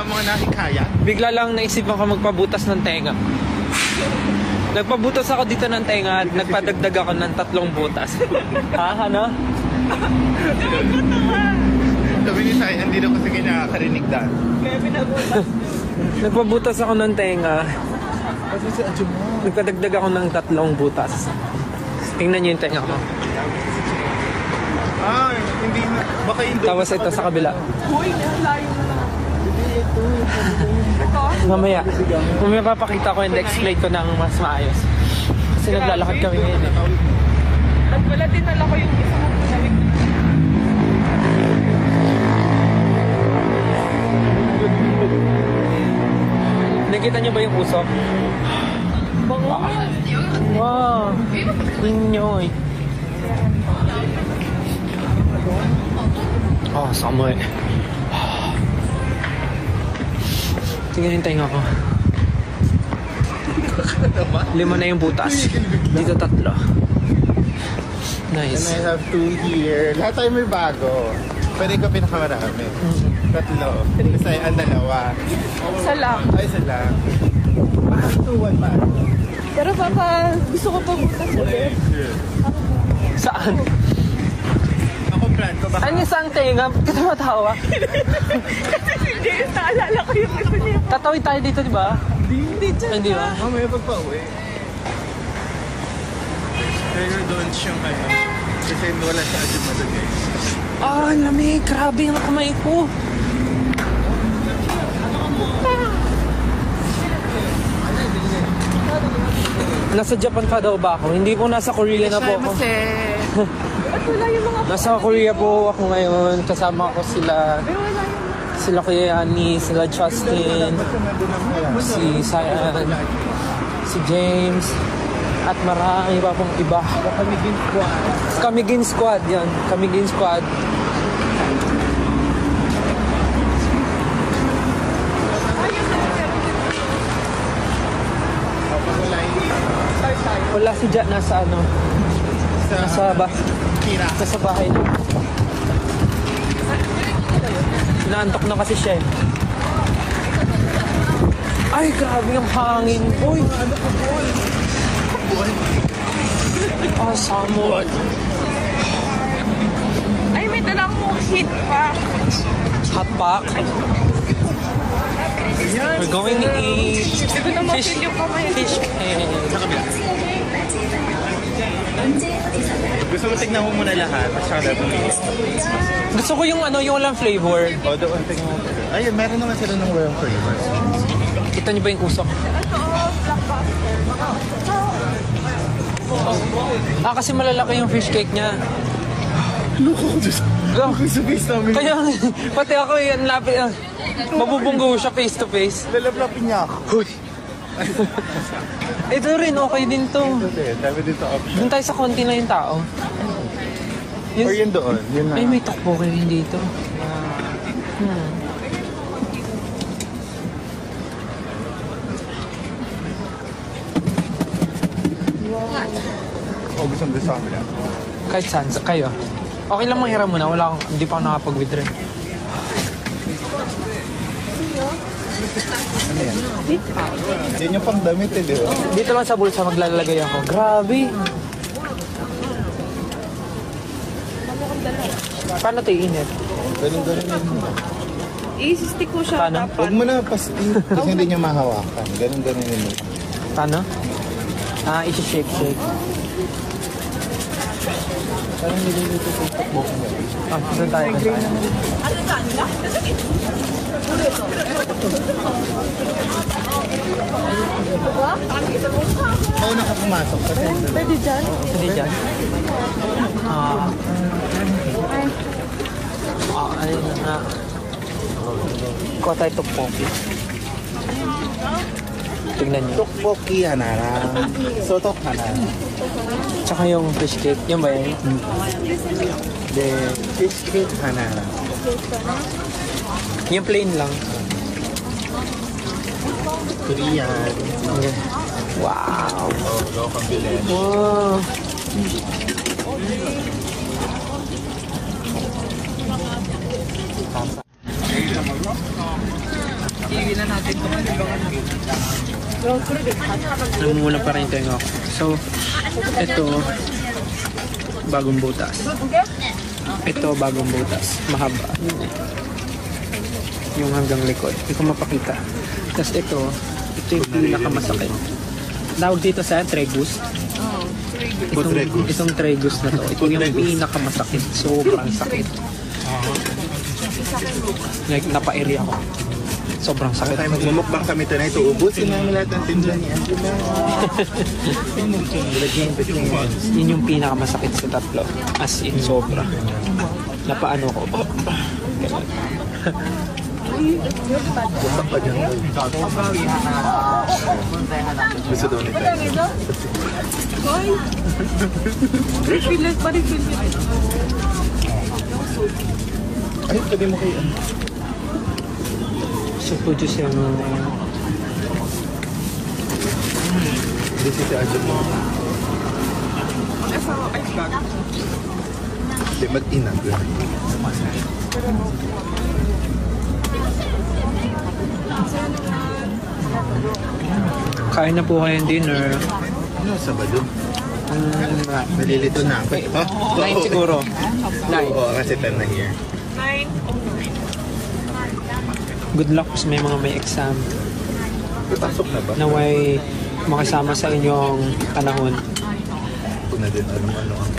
mga nakikaya. Bigla lang naisipan ko magpabutas ng tenga. Nagpabutas ako dito ng tenga at nagpadagdag ako ng 3 butas. Ha? Ano? Sabi ni Sai, hindi daw kasi nakakarinig dahil. Kaya pinabutas. Nagpabutas ako ng tenga. Kasi si Adjo mo. Nagpadagdag ako ng 3 butas. Tingnan niyo yung tenga ko. Ay, hindi na. Baka yung doon. Tapos ito sa kabila. Uy, layo na lang. Mamaya papakita ko and explain ko ng mas maayos. Kasi naglalakad kami ngayon eh. At wala din nala ko yung isang pinawig na. Nakita niyo ba yung usok? Bango. Wow! Inyoy! Oh, sama eh. Tingnan yung tenga ko. 5 na yung butas. Dito 3. And Nice. I have 2 here. Lahat tayo may bago. Pwede ko pinakamarami. 3. Kasi ang 2. Isa lang. Ay, isa lang. Bakit 2, 1 pa? Pero papa, gusto ko pa butas ulit. Saan? Ako plan ko baka. Ano isang tenga? Ba't ka tumatawa? Kasi si James, naalala ko yung gusto niya. Tatawid tayo dito, di ba? Hindi dyan. Hindi ba? Mamaya pagpa-uwi. Pero doon siyang ano. Kasi wala sa Adjo mo doon guys. Ah, lamig. Grabe yung kamay ko. Nasa Japan pa daw ba ako? Hindi po, nasa Korea na po ako. Ba't wala yung mga... Nasa Korea po ako ngayon. Kasama ko sila. Pero wala yung... Sila Kuya Yani, sila Justin, si Sayan, si James, at marami pa pong iba. Kamigin Squad, yan. Kamigin Squad. Wala si Jack, nasa ano? Nasa bahay na. Naantok na kasi siya eh. Ay, grabe yung hangin. Uy! Oh, someone. Ay, may dalang mo hit pa. Hot pack. We're going to eat fish cake. Gusto mo tignan mo muna lahat. Masyado bumili. Gusto ko yung ano, yung walang flavor. O, doon tignan mo. Ayun, meron naman sila ng walang flavor. Kita niyo ba yung usok? Ah, kasi malalaki yung fish cake niya. Loko ko Diyos. Go. Sa face namin. Kaya, pati ako yan, lapit. Mabubunggo siya face to face. Lalaplapin niya ako. Uy. Ito rin, okay din to. Dami dito option. Doon tayo sa konti na yung tao. Or yun doon. Yun na. Ay, may takbo kayo rin dito. O, gusto mo sa amin. Kahit saan, kayo. Okay lang manghiram muna, wala akong, hindi pa ako nakapag-withdraw. Ano yan? Yan yung pang damit eh, di ba? Dito lang sa bulsa maglalagay ako. Grabe! Paano ito iinit? Ganun yun. I-stick ko siya Paano? Huwag mo na pastin kasi hindi niya mahawakan. Ganun yun. Paano? Ah, isi-shake. Parang nililito sa takbo ko nga. Ah, doon tayo. Ano ka nila? Mauna ka pumasok kasi. Pwede dyan? Hindi dyan. Ayun na nga. Kuha tayo tokpoki. Tignan niyo. Tokpoki hanara. Sotok hanara. Tsaka yung fish cake. Yan ba yan? The fish cake hanara. Yung plain lang. Korean. Okay. Wow! Oh, go pambili. Wow! Namumula pa rin tayo ako. So, ito, bagong butas. Ito, bagong butas. Mahaba. Yung hanggang likod. Hindi ko mapakita. Tapos ito yung pinakamasakit. Tawag dito sa tragus. Itong tragus na to. Ito yung pinakamasakit. Sobrang sakit. Like, napa-area ko. Sobrang sakit. Tayo magmumukbang kami tonight. Ubusin namin lahat ng timla ni Angela. Yun yung pinakamasakit sa tatlo. As in, sobra. Napaano ko. Ganun. Gusto daw nito. Ay, sabi mo kayo. So, produce yung... This is the Angela. Hindi, mag-inag lang. Kain na po kayong dinner. Ano, Sabado? Nalilito na ako. 9 siguro. 9. Oo, kasi 10 na here. 9. Good luck sa may exam. Pasok na ba? Naway makasama sa inyong panahon. Kung na din ano ang...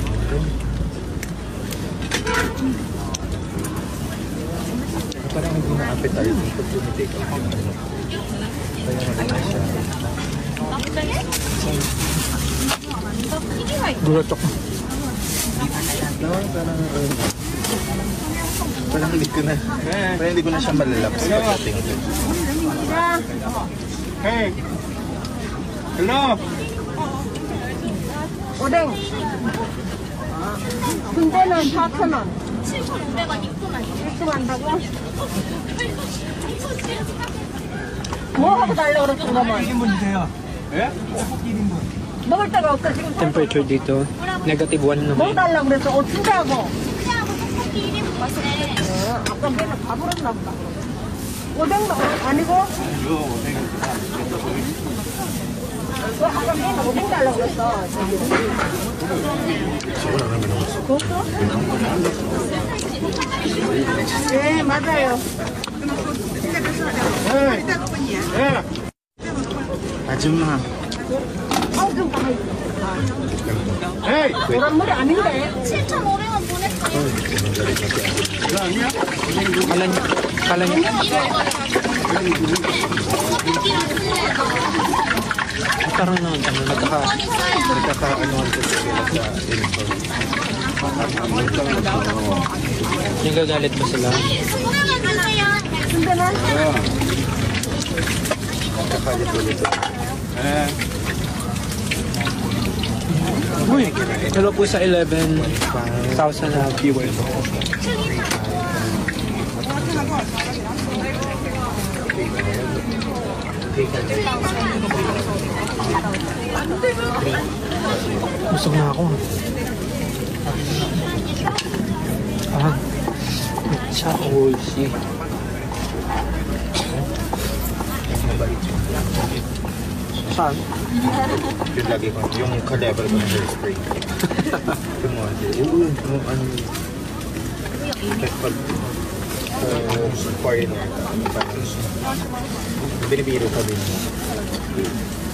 Parang hindi na-appetite dito. Tumitake ako. Kaya na siya. Gulat ako. Parang hindi ko na. Parang hindi ko na siya malalaps pagdating ko. Hey! Hello! 오뎅. 군대는 4,000원. 7,500원 입금한다고? 뭐 하고 달라고 그랬어, 그러면? 예? 먹을 데가 없어, 지금. Temperature dito, negative 1 뭐 naman. 달라고 그랬어? 준다고. 아까 걔는 가버렸나 보다. 오뎅도 아니고? 아까 걔는 오뎅 달라고 그랬어. 그것도? 네, 맞아요. 아줌마. 좀 가만히 Hey! 노란물이 아닌데? 7,500원 보냈어요. Kala niya, parang Nagkakaanoan ko sila sa info. nagagalit ba sila? 수능은 주세요. 근데는 Nagkakalit ulit. Uy, hello po sa 11,000 na viewers. Busog na ako. Siya si. Saan? Yung lagi ko, yung ka-level ko ng hairspray. Kumode. Oo, yung ano. Like pag foreigner, binibiro kami.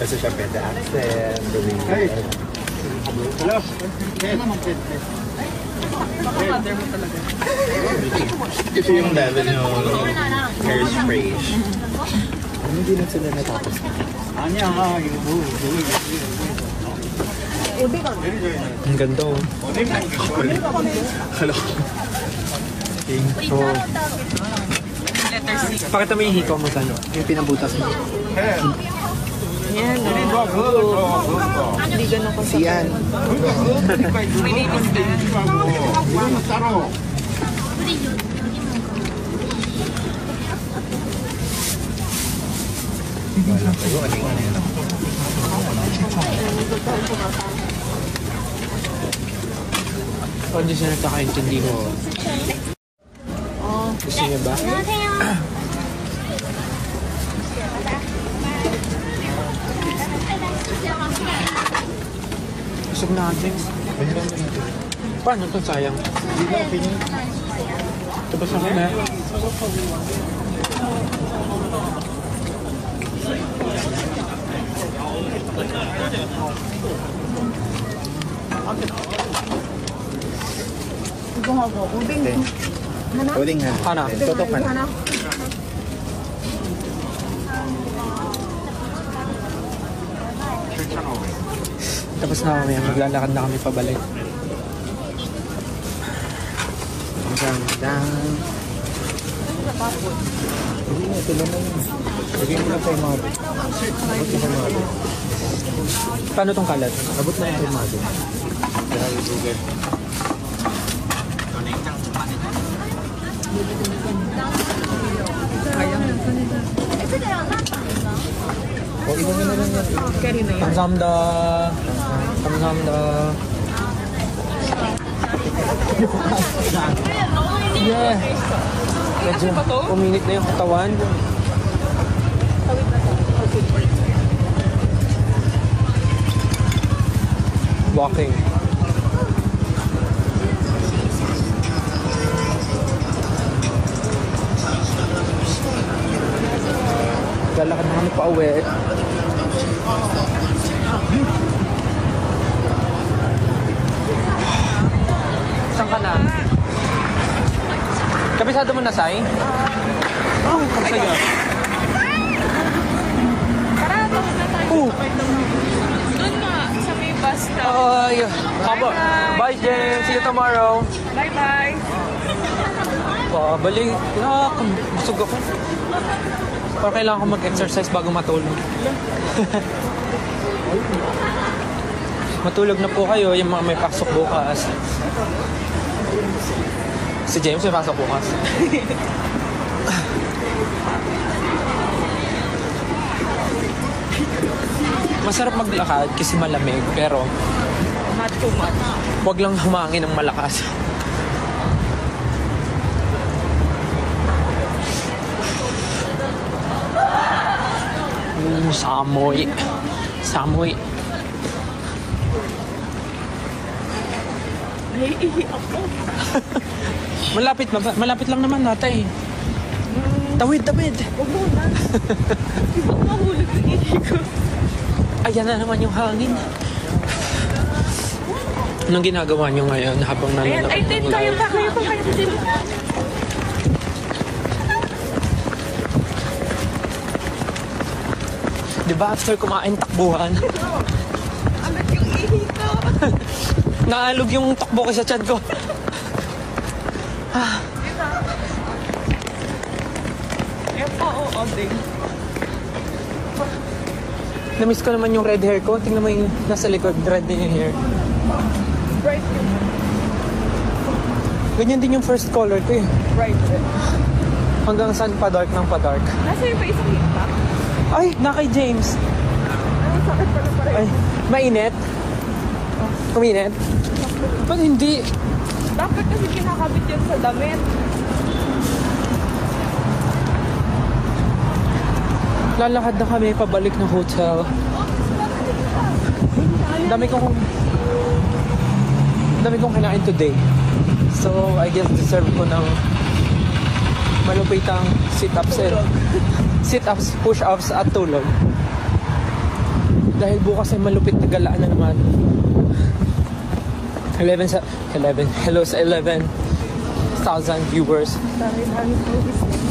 Kasi syempre, the accent, the way. Hello! Ito yung level ng hairspray. Hindi na sila natapos. 아니야, 이거 뭐, Ang ganda oh. Hello. Oh. Pakita mo yung hikaw mo sa ano, yung pinabutas mo. Yan, hindi ganun ko sa Yan. 따로. Wala kayo, ano yun? Hindi siya nagkakaintindi ko. Gusto niya ba? 안녕하세요. Busog na, James. Paano ito? Sayang. Hindi na, okay na. Tapos na kami. 이거 하고 오뎅 네. 하나? Uling nga. Ano? Totok ka na. 하나? Tapos na kami. Maglalakad na kami pabalik. Hanggang. Hindi na, tuloy na yun. Lagay mo na kay Mother. Abot na kay Mother. Paano tong kalat? Abot na kay Mother. Kaya yung Google. O, iba nyo na lang yan. 감사합니다. 감사합니다. Yeah. Medyo uminit na yung katawan. Walking. Lalakad na kami pa uwi. Saan ka na? Kabisado mo na, Sai? Oo. Kabisado na. Oo. Doon nga, sa may bus stop. Ay. Bye, James. See you tomorrow. Bye-bye. Balik. Busog ako. Parang kailangan ko mag-exercise bago matulog. Matulog na po kayo, yung mga may pasok bukas. Si James may pasok bukas. Masarap maglakad kasi malamig, pero Not too much. wag lang humangin ng malakas. Samoy. Samoy. Naiihi ako. Malapit lang naman natin eh. Tawid. Huwag mo na. Ibang mahulog sa ihi ko. Ayan na naman yung hangin. Anong ginagawa nyo ngayon habang Ayan, nanonood? ay, din tayo pa. Kayo din. Diba after kumain takbuhan? Alat yung ihi ko. Naalog yung takbo ko sa tiyan ko. Ayan po, oo, din. Namiss ko naman yung red hair ko. Tingnan mo yung nasa likod, red din yung hair. Bright yung Ganyan din yung first color ko eh. bright. Hanggang saan pa-dark ng pa-dark. Nasa yung pa isang hita. Ay, na kay James. Ay, sakit pala pa rin. Ay, mainit? Kuminit? Ba't hindi? Dapat kasi kinakabit yan sa damit. Lalakad na kami pabalik ng hotel. Dami kong kinain today. So, I guess deserve ko ng malupitang sit-ups, push-ups at tulog. Dahil bukas ay malupit na galaan na naman. 11. Hello sa 11,000 viewers.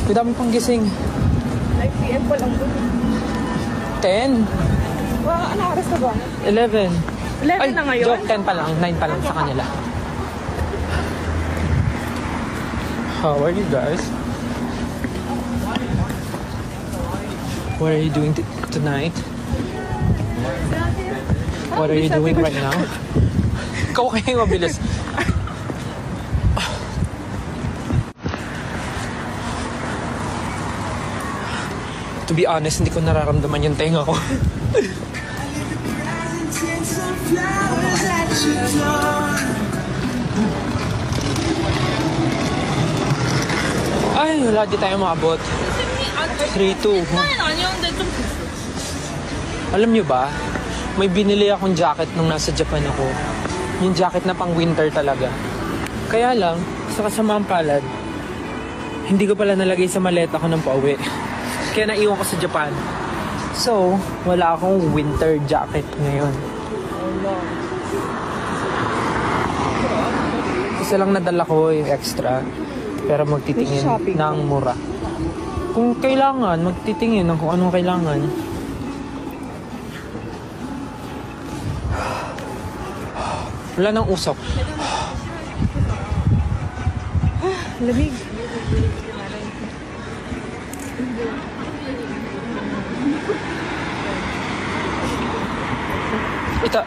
May dami pang gising. 9 PM pa lang doon. 10. Anong oras na ba? 11. 11 na ngayon? Joke, 10 pa lang. 9 pa lang sa kanila. How are you guys? What are you doing tonight? What are you doing right now? Ikaw kayo mabilis. To be honest, hindi ko nararamdaman yung tenga ko. Ay, wala di tayo maabot. 3-2. 아니었는데 좀 Alam nyo ba, may binili akong jacket nung nasa Japan ako. Yung jacket na pang winter talaga. Kaya lang, sa kasamaang palad, hindi ko pala nalagay sa maleta ko ng pauwi. Kaya naiwan ko sa Japan. So, wala akong winter jacket ngayon. Isa lang nadala ko yung extra. Pero magtitingin ng mura. Kung kailangan, magtitingin ng kung anong kailangan. Wala nang usok. Lamig. Ito.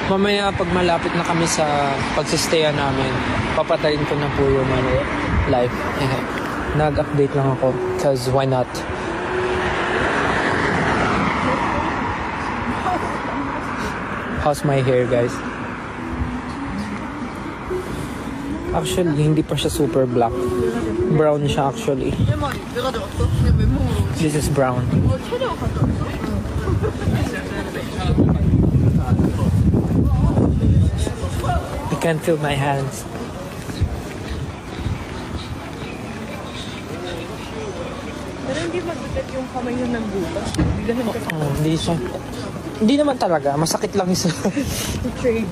Mamaya pag malapit na kami sa pagsistayan namin, papatayin ko na po yung live. Nag-update lang ako because why not? How's my hair, guys? Actually, hindi pa siya super black. Brown siya actually. This is brown. I can't feel my hands. Pero hindi magbigat yung kamay yung nagbukas. Hindi ganun kasi Hindi siya. Hindi naman talaga. Masakit lang isa. trade.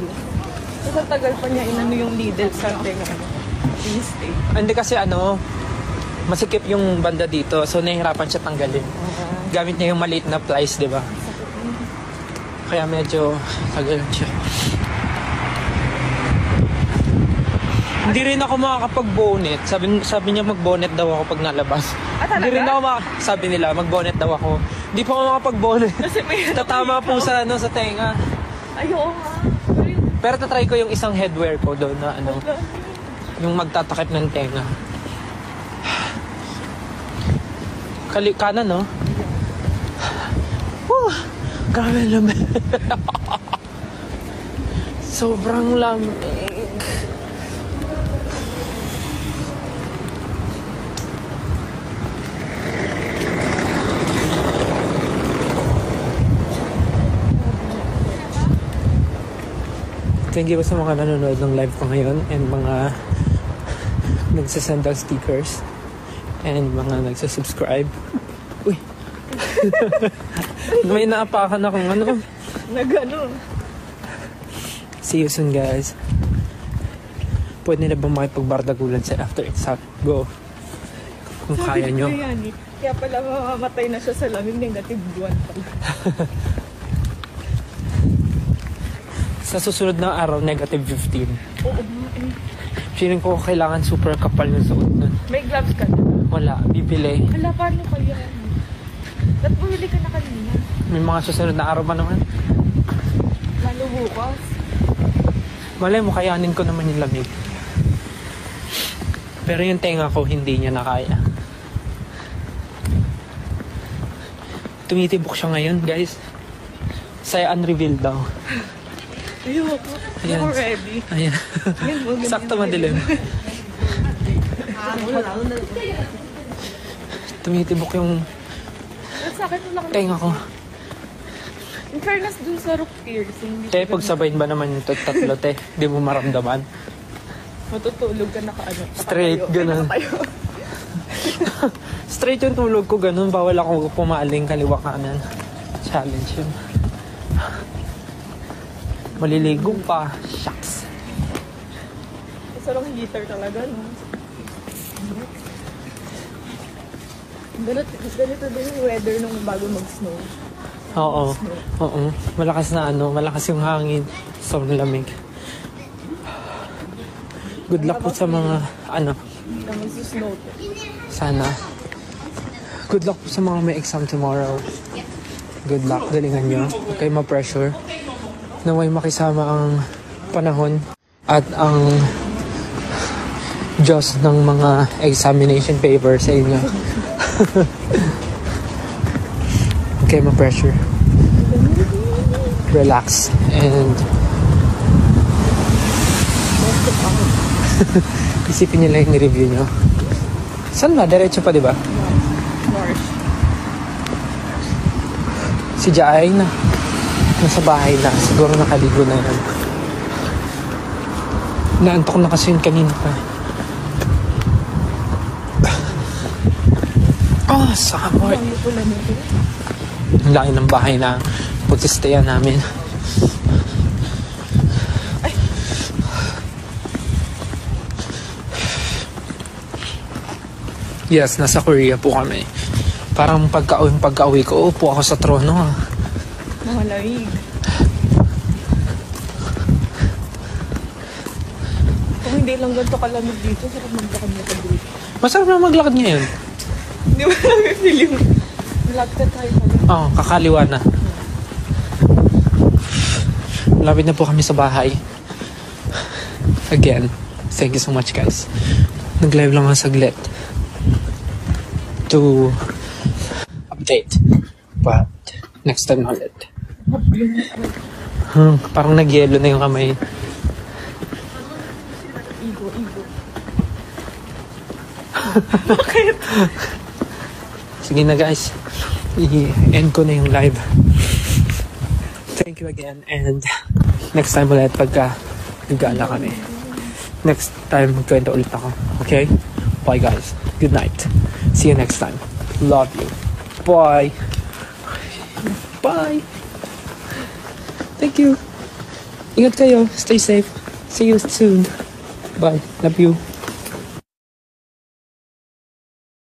Sa tagal pa niya inano yung needle sa tenga. Stay. Hindi kasi masikip yung banda dito. So, nahihirapan siya tanggalin. Gamit niya yung maliit na plies, di ba? Kaya medyo tagal siya. Hindi rin ako makakapag-bonnet. Sabi niya mag-bonnet daw ako pag nalabas. Hindi rin ako sabi nila mag-bonnet daw ako. Hindi pa ako makapag-bonnet. Kasi may Tatama po sa tenga. Ayaw nga. Pero tatry ko yung isang headwear ko doon na yung magtatakip ng tenga. Kanan, no? Grabe lamig. Sobrang lamig. Thank you sa mga nanonood ng live ko ngayon and mga nagsasend ng stickers and mga nagsasubscribe. Uy! May naapakan akong Nagano. See you soon, guys. Pwede na ba makipagbardagulan sa after exam? Go. Kung kaya nyo. Kaya pala mamamatay na siya sa lamig, negative 1 pala. Sa susunod na araw, negative 15. Oo. Feeling ko kailangan super kapal yung suot nun. May gloves ka na? Wala, bibili. Hala, paano kaya? Ba't bumili ka na kanina? May mga susunod na araw pa naman. Lalo bukas. Malay mo, kayanin ko naman yung lamig. Pero yung tenga ko, hindi niya nakaya. Tumitibok siya ngayon, guys. Saya unrevealed daw. Ayoko. Ayan. Ako ready. Ayan. Sakto madilim. Tumitibok yung Sa akin wala tenga ko. In fairness dun sa rook piercing. Kaya pagsabayin ba naman yung tatlo, te? Di mo maramdaman? Matutulog ka nakaano. Straight, ganun. Straight yung tulog ko, ganun. Bawal ako pumaling kaliwa kanan. Challenge yun. Maliligo pa. Shucks. Isa lang heater talaga, no? Ganito din yung weather nung bago mag-snow. Oo. Oo. Malakas na malakas yung hangin. Sobrang lamig. Good luck po sa mga Na mag-snow. sana. Good luck po sa mga may exam tomorrow. Good luck. Galingan nyo. Huwag kayo ma-pressure. Naway makisama ang panahon at ang Diyos ng mga examination paper sa inyo. Okay, ma-pressure. Relax. And isipin nyo lang yung review nyo. Saan ba? Diretso pa, di ba? Si Jai na nasa bahay na. Siguro nakaligo na yan. Naantok na kasi yun kanina pa. Oh, summer. Ang laki ng bahay na pagsistayan namin. Yes, nasa Korea po kami. Parang pagka-uwi ko, upo ako sa trono. Malamig. Kung hindi lang ganito kalamig dito, sarap maglakad na dito. Masarap na maglakad ngayon. Hindi mo lang feeling. Malapit tayo pala. Oo, kakaliwa na. Malapit na po kami sa bahay. Again, thank you so much guys. Nag-live lang ako saglit to update. But next time ulit. Parang nag-yellow na yung kamay. Igo. Sige na guys. I-end ko na yung live. Thank you again and next time ulit pagka nagala kami. Next time magkwento ulit ako. Okay? Bye guys. Good night. See you next time. Love you. Bye. Bye. Thank you. Ingat kayo. Stay safe. See you soon. Bye. Love you.